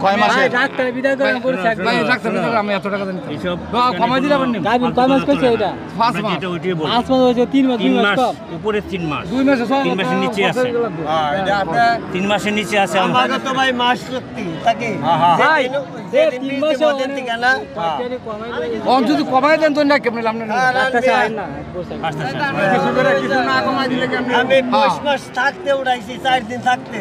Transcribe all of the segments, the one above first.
কয় মাসে ডাক্তার বিদায় করে বলছে একবার ডাক্তার বিদায় আমি এত টাকা জানি এইসব কমাই দিলাম না গাবিন কয় মাস কইছে এটা 5 মাস এটা ওইটাই বল 5 মাস হইছে 3 মাস উপরে 3 মাস 2 মাসে 3 মাসের নিচে আছে হ্যাঁ এটা আপনি 3 মাসের নিচে আছে আমাকে তো ভাই মাস সত্যি তাকে ভাই যে 3 মাসে ওদের থেকে না অন যদি কমাই দেন তো না কেমনে লাভ না ডাক্তার চাই না কিছু না কমাই দিলে কেমনে আমি 5 মাস থাকতে উড়াইছি 4 দিন থাকতে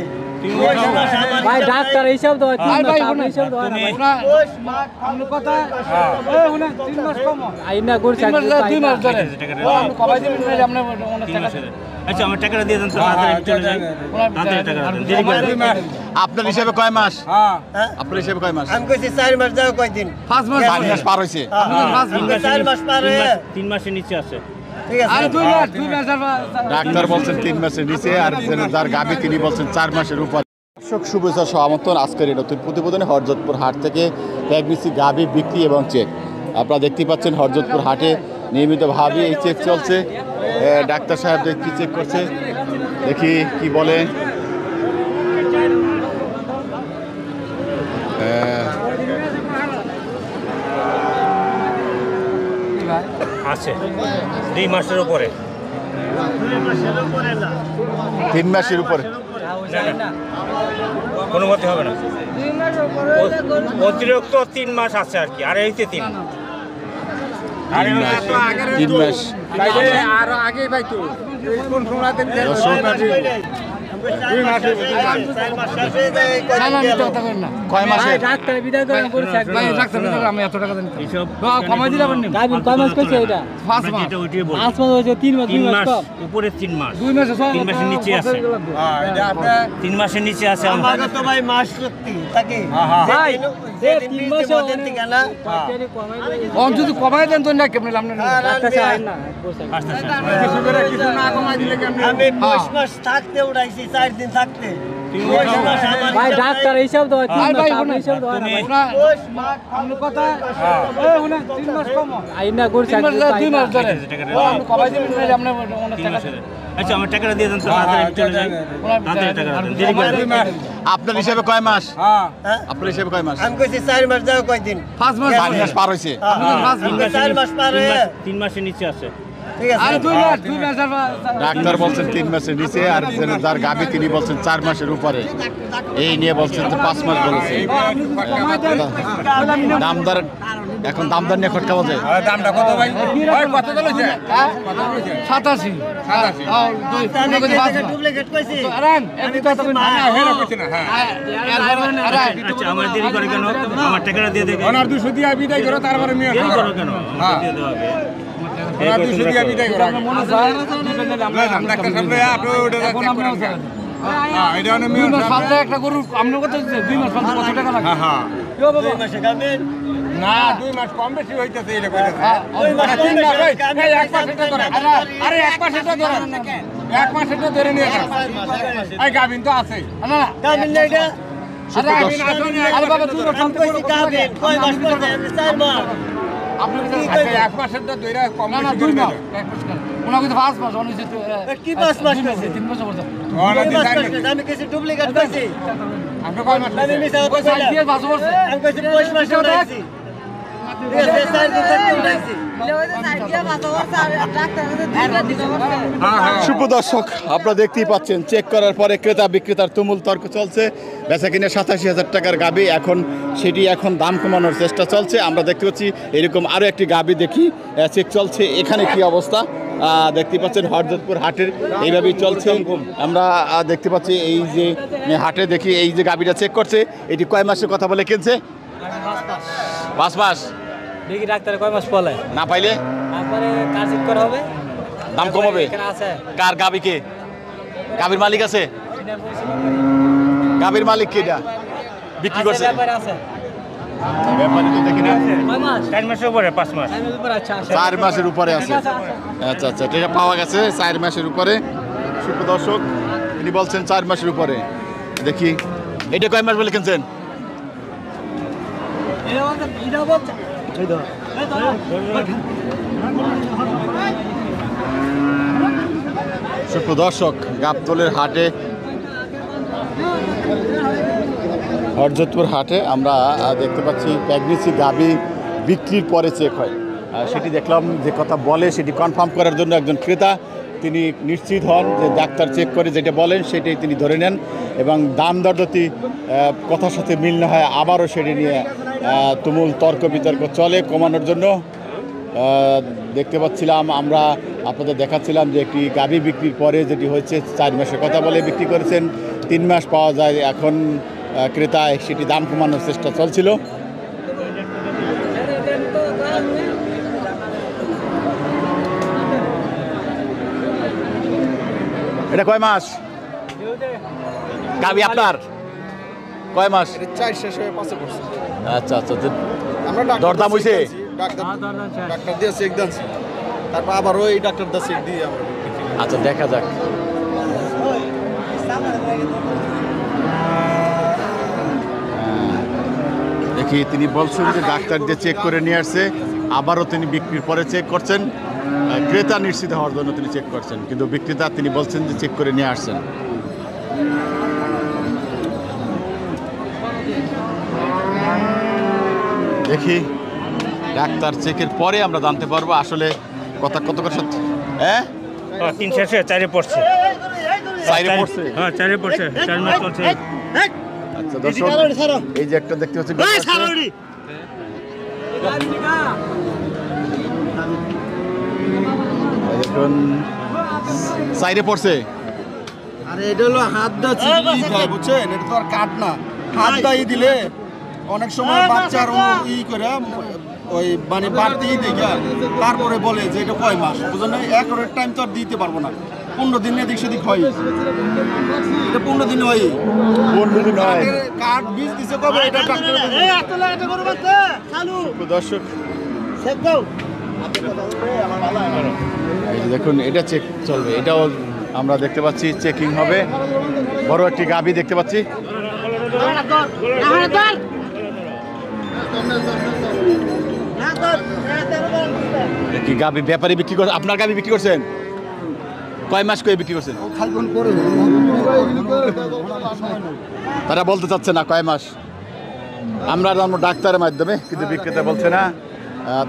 ভাই ডাক্তার এইসব দাও ভাই এইসব দাও আপনি কথা এই শুনে 3 মাস কম আইনা করছে 2 মাস ধরে কমাই দিবেন না আপনি অনেক টাকা আচ্ছা আমার টাকাটা দিয়ে দেন তো তাড়াতাড়ি চলে যাই তাড়াতাড়ি টাকা দেন দেরি করে আপনার হিসাবে কয় মাস হ্যাঁ আপনার হিসাবে কয় মাস আমি কইছি 4 মাস যাও কয় দিন 5 মাস 4 মাস পার হইছে 4 মাস পার হয়ে 3 মাসের নিচে আছে ঠিক আছে আর 2 মাস ডাক্তার বলছেন 3 মাসের নিচে আর যার গাবি তিনি বলছেন 4 মাসের উপর দর্শক শুভেচ্ছা সহ আমন্ত্রণ আজকের এই নতুন প্রতিবেদনে হরজতপুর হাট থেকে প্রেগনেন্সি গাবি বিক্রি এবং চেক আপনারা দেখতেই পাচ্ছেন হরজতপুর হাটে নিয়মিতভাবে এই চেক চলছে ডাক্তার সাহেব কি চেক করছে দেখি কি বলে আছে 2 মাসের উপরে 3 মাসের উপরে কোনো মতে হবে না অতিরিক্ত 3 মাস আছে আর কি আর এইতে 3 3 মাস আর আগে ভাই তো কোন সময়তে কয় মাসে ডাক্তার বিদায় করে বলছে একবার ডাক্তার বিদায় আমি এত টাকা জানি এইসব কমাই দিলাম না গাবিন কয় মাস কইছে এটা 5 মাস এটা ওইটাই বল 5 মাস হইছে 3 মাস উপরে 3 মাস 2 মাসে 3 মাসের নিচে আছে হ্যাঁ এটা আপনি 3 মাসের নিচে আছে আমাকে তো ভাই মাস সত্যি তাকে ভাই যে 3 মাসে ওদের থেকে না অন যদি কমাই দেন তো না কেমনে লাভ না ডাক্তার চাই না কিছু না কমাই দিলে কেমনে আমি 5 মাস থাকতে উড়াইছি 4 দিন থাকতে ভাই ডাক্তার এইসব দাও ভাই এইসব দাও আপনি কথা এই শুনে 3 মাস কম আইনা করছে 2 মাস ধরে কমাই দিবেন না আপনি অনেক টাকা আচ্ছা আমার টাকাটা দিয়ে দেন তো তাড়াতাড়ি চলে যাই তাড়াতাড়ি টাকা দেন দেরি করে আপনার হিসাবে কয় মাস হ্যাঁ আপনার হিসাবে কয় মাস আমি কইছি 4 মাস যাও কয় দিন 5 মাস 4 মাস পার হইছে 4 মাস পার হয়ে 3 মাসের নিচে আছে ঠিক আছে আর 2 মাস ডাক্তার বলছেন 3 মাসের নিচে আর যার গাবি তিনি বলছেন 4 মাসের উপরে এই নিয়ে বলছেন যে 5 মাস বলেছে দামদার এখন দামদার নিয়ে খটকা বলছে দামটা কত ভাই কত চলেছে 87 ডুপ্লিকেট কইছি আমি কথা বলি না হেরা কইছি না আচ্ছা আমার দেরি করে কেন আমার টাকাটা দিয়ে দেবে ওনার 200 দিয়া বিদায় করো তারপরে মিয়া দেরি করো কেন দিয়ে দেওয়া হবে ওনার 200 দিয়া বিদায় করো মনে হয় ডাক্তার সাহেব আপনি ওটা এখন আমরা হ্যাঁ এটা মানে মিয়া সাথে একটা গরু আমরা কত 2 মাস কত টাকা লাগে হ্যাঁ কি বাবা 2 মাসে গাবেন না 2 মাস কম বেশি হইতাছে এটা কইতাছে 2 মাস 3 মাস এই এক মাস এটা ধরে আরে এক মাস এটা ধরে এক মাস এটা ধরে নিয়ে এই গাবিন তো আছে না গাবেন না এটা আরে বাবা 2 মাস কম কইছি গাবেন কয় মাস পরে আমি 4 মাস আপনি কি এক মাসের তো ধরে কম না 2 মাস ওনা কইতে 5 মাস অনিছে কি 5 মাস কইছে 3 মাস বলছে আমি কইছি ডুপ্লিকেট কইছি আপনি কয় মাস আমি মিছা কথা কইছি দিয়ে 5 বলছে আমি কইছি 5 মাস উড়াইছি ঠিক আছে 4 দিন থাকতে উড়াইছি সুপ্রদর্শক আপনারা দেখতেই পাচ্ছেন চেক করার পরে ক্রেতা বিক্রেতার তুমুল তর্ক চলছে বেচা কিনে 87,000 টাকার গাবি এখন সেটি এখন দাম কমানোর চেষ্টা চলছে আমরা দেখতে পাচ্ছি এরকম আরও একটি গাবি দেখি চেক চলছে এখানে কি অবস্থা দেখতে পাচ্ছেন হরজতপুর হাটের এইভাবেই চলছে আমরা দেখতে পাচ্ছি এই যে হাটে দেখি এই যে গাবিটা চেক করছে এটি কয় মাসের কথা বলে কিনছে 5 মাস দেখি ডাক্তার কয় মাস পলে না পাইলে তারপরে কাজ ঠিক করা হবে দাম কমাবে এখানে আছে কার গাবিকে গাবির মালিক আছে গাবির মালিক কে এটা বিক্রি করছে ব্যাপারে আছে ব্যাপারী তো দেখি না 4 মাসের উপরে 5 মাস 4 মাসের উপরে আছে আচ্ছা আচ্ছা এটা পাওয়া গেছে 4 মাসের উপরে সুপ্রদর্শক ইনি বলছেন 4 মাসের উপরে দেখি এটা কয় মাস বলে কিনছেন সুপ্রদর্শক গাবতলের হাটে হরজতপুর হাটে আমরা দেখতে পাচ্ছি প্রেগনেন্সি গাভী বিক্রির পরে চেক হয়, সেটি দেখলাম। যে কথা বলে সেটি কনফার্ম করার জন্য একজন ক্রেতা তিনি নিশ্চিত হন যে ডাক্তার চেক করে যেটা বলেন সেটাই তিনি ধরে নেন, এবং দাম দর যদি কথার সাথে মিল না হয় আবারও সেটি নিয়ে তুমুল তর্ক বিতর্ক চলে কমানোর জন্য। দেখতে পাচ্ছিলাম আমরা, আপনাদের দেখাচ্ছিলাম যে একটি গাভী বিক্রির পরে যেটি হয়েছে 4 মাসের কথা বলে বিক্রি করেছেন, 3 মাস পাওয়া যায়। এখন ক্রেতা সেটি দাম কমানোর চেষ্টা চলছিল। এটা কয় মাস গাভী আপনার? কয় মাস? 4 শেষ হয়ে 5 পড়ছে। আচ্ছা আচ্ছা, আমরা দরদাম হইছে? ডাক্তার দিয়ে চেক দিয়েছি, তারপর আবার ওই ডাক্তার দিয়ে চেক দিয়ে আমরা। আচ্ছা দেখা যাক। দেখি তিনি বলছেন যে ডাক্তার দিয়ে চেক করে নিয়ে আসছে, আবারও তিনি বিক্রির পরে চেক করছেন। ক্রেতা নিশ্চিত হওয়ার জন্য তিনি চেক করছেন, কিন্তু বিক্রেতা তিনি বলছেন যে চেক করে নিয়ে আসছেন। দেখি ডাক্তার চেকের পরে আমরা জানতে পারবো আসলে কথা কত করে সত্যি। হ্যাঁ 3 শেষে 4 পড়ছে। 4 পড়ছে? হ্যাঁ 4 পড়ছে, 4 মাস চলছে। আচ্ছা দর্শক, এই যে একটা দেখতে পাচ্ছি এখন 4 পড়ছে। আরে এটা হলো হাত দা চিপি যায়, বুঝছেন? এটা তো আর কাট না, হাত দাই দিলে অনেক সময় বাচ্চার ই করে ওই মানে বাড়তেই দেখে তারপরে বলে যে এটা কয় মাস, বুঝলেন? একরের টাইম তো আর দিতে পারবো না, 15 দিন এদিক সেদিক হয়। এটা 15 দিন হয়, 15 দিন হয়। কাট বীজ দিছে কবে এটা ডাক্তার দর্শক এই যে দেখুন এটা চেক চলবে, এটাও আমরা দেখতে পাচ্ছি চেকিং হবে। বড় একটি গাভী দেখতে পাচ্ছি। কি গাভী ব্যাপারী বিক্রি করছে? আপনার গাভী বিক্রি করছেন? কয় মাস করে বিক্রি করছেন? তারা বলতে চাচ্ছে না কয় মাস। আমরা জানবো ডাক্তারের মাধ্যমে, কিন্তু বিক্রেতা বলছে না,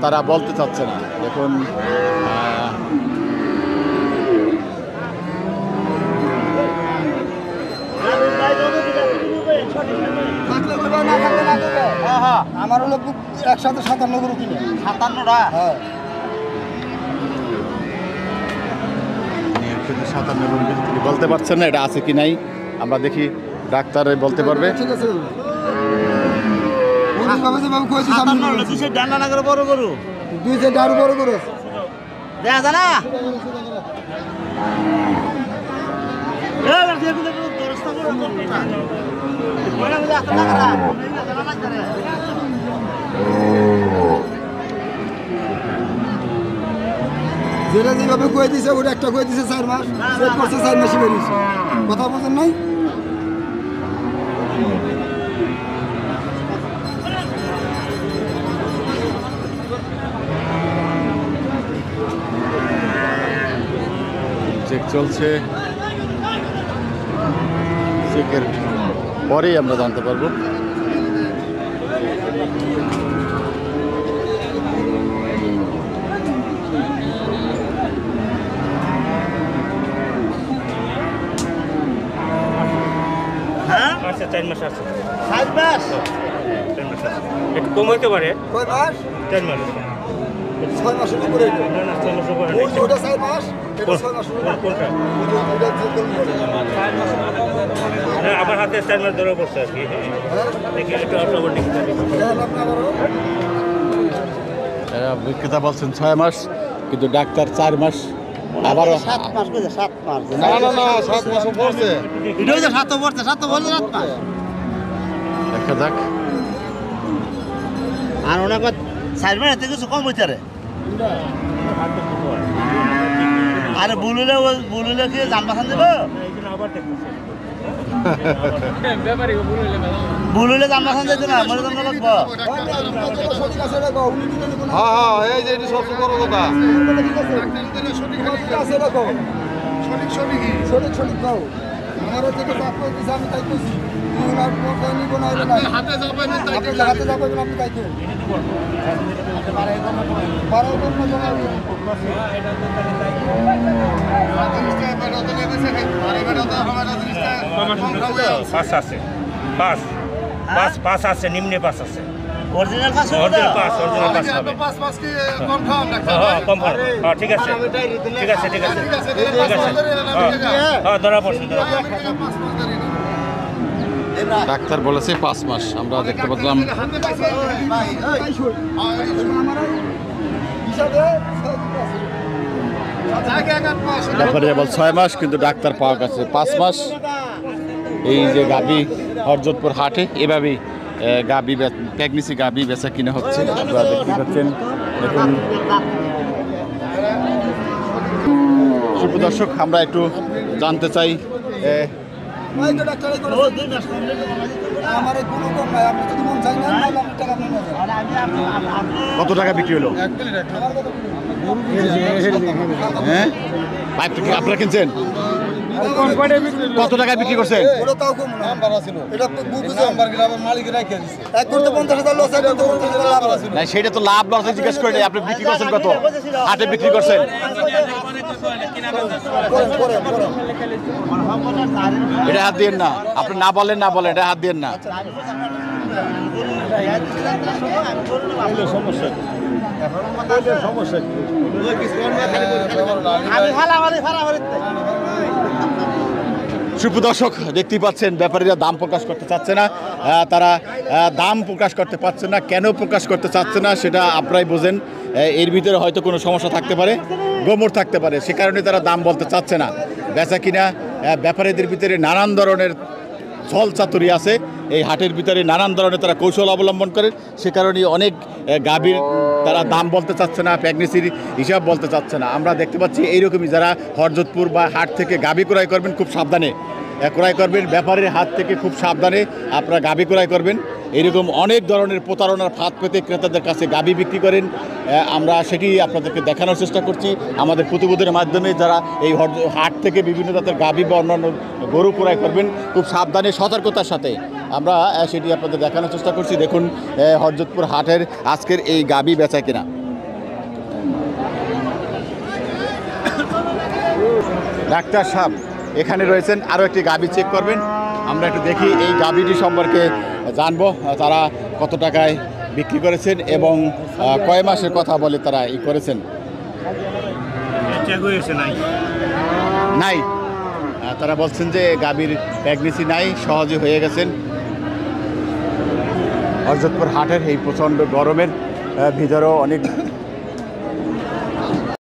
তারা বলতে চাচ্ছে না। দেখুন আমার হলো একসাথে 57 গরু কিনে। 57টা? হ্যাঁ। 57 তিনি বলতে পারছেন না এটা আছে কি নাই, আমরা দেখি ডাক্তার বলতে পারবে। ঠিক আছে, ডান্ডা না করে বড় গরু, 2 সেট আরো বড় গরু দেখা যায় না। যেটা যেভাবে কয়ে দিছে ওটা একটা কয়ে দিছে 4 মাস, 4 মাসই বেরিয়েছে। কথা বলছেন নাই? চেক চলছে, চেকের পরেই আমরা জানতে পারবো। আচ্ছা 4 মাস আছে। 4 মাস? 4 মাস আছে, একটু কম হইতে পারে। কয় মাস? 4 মাস। 6 মাসের উপরে। না না 6 মাসের উপরে। ওটা 4 মাস, এটা 6 মাস। কোনটা? না আমার হাতে 4 মাস ধরে পড়ছে আর কি। দেখি একটু আবার দেখি। বিক্রেতা বলছেন 6 মাস, কিন্তু ডাক্তার 4 মাস, আবারও 7 মাস কইছে, 7 মাস। না না না 7 মাসও পড়ছে। এটা হইছে 7 পড়ছে, 7 বলে 7 মাস। দেখা যাক। আর ওনাকে 4 মাস থেকে কিছু কম হইছে রে। আরে বুলুলে কি জান বাসান দেব? বুলুলে জান বাসান দিতে না, মরে জান লাগবো। হ্যাঁ হ্যাঁ, এই যে এটা সবচেয়ে বড় কথা। সঠিক আছে রাখো। সঠিক সঠিক সঠিক সঠিক সঠিক দাও। ঘরে থেকে চাপ করে দিছে আমি তাই কইছি ওনার পক্ষে নিব না হইলে নাই হাতে যাবেন তাই তো হাতে যাবেন আপনি তাই তো বারে কোন পাস আছে পাস আছে নিম্নে পাস আছে অরিজিনাল পাস অরিজিনাল পাস হবে পাঁচ কি কনফার্ম কনফার্ম হ্যাঁ ঠিক আছে হ্যাঁ ধরা পড়ছে ডাক্তার বলেছে 5 মাস আমরা দেখতে পেলাম ব্যাপারীরা বল 6 মাস কিন্তু ডাক্তার পাওয়া গেছে 5 মাস। এই যে গাবি হরজতপুর হাটে এভাবেই গাবি প্রেগনেন্সি গাবি বেচা কিনা হচ্ছে আপনারা দেখতে পাচ্ছেন। দেখুন দর্শক আমরা একটু জানতে চাই কত টাকা বিক্রি হলো? হ্যাঁ আপনারা কিনছেন কত টাকা বিক্রি করছেন? সেটা তো লাভ লস জিজ্ঞেস করে আপনি বিক্রি করছেন কত? হাটে বিক্রি করছেন এটা হাত দিয়েন না, আপনি না বলেন এটা হাত দিয়েন না। সুপ্রদর্শক দেখতেই পাচ্ছেন ব্যাপারীরা দাম প্রকাশ করতে চাচ্ছে না, তারা দাম প্রকাশ করতে পারছে না। কেন প্রকাশ করতে চাচ্ছে না সেটা আপনারাই বোঝেন। এর ভিতরে হয়তো কোনো সমস্যা থাকতে পারে, গোমর থাকতে পারে, সে কারণে তারা দাম বলতে চাচ্ছে না। বেচা কিনা ব্যাপারীদের ভিতরে নানান ধরনের ছল চাতুরি আছে, এই হাটের ভিতরে নানান ধরনের তারা কৌশল অবলম্বন করে, সে কারণে অনেক গাভীর তারা দাম বলতে চাচ্ছে না, প্রেগনেন্সির হিসাব বলতে চাচ্ছে না। আমরা দেখতে পাচ্ছি এইরকমই যারা হরজতপুর বা হাট থেকে গাভী ক্রয় করবেন খুব সাবধানে ক্রয় করবেন, ব্যাপারের হাত থেকে খুব সাবধানে আপনারা গাভী ক্রয় করবেন। এরকম অনেক ধরনের প্রতারণার ফাঁদ পেতে ক্রেতাদের কাছে গাভী বিক্রি করেন, আমরা সেটি আপনাদেরকে দেখানোর চেষ্টা করছি আমাদের প্রতিবেদনের মাধ্যমে। যারা এই হাট থেকে বিভিন্ন জাতের গাভী বা অন্যান্য গরু ক্রয় করবেন খুব সাবধানে সতর্কতার সাথে আমরা সেটি আপনাদের দেখানোর চেষ্টা করছি। দেখুন হরজতপুর হাটের আজকের এই গাভী বেচা কিনা। ডাক্তার সাহেব এখানে রয়েছেন, আরও একটি গাভী চেক করবেন। আমরা একটু দেখি এই গাভীটি সম্পর্কে জানবো, তারা কত টাকায় বিক্রি করেছেন এবং কয় মাসের কথা বলে তারা করেছেন। নাই তারা বলছেন যে গাভীর প্রেগনেন্সি নাই, সহজে হয়ে গেছেন। হরজতপুর হাটের এই প্রচণ্ড গরমের ভিতরেও অনেক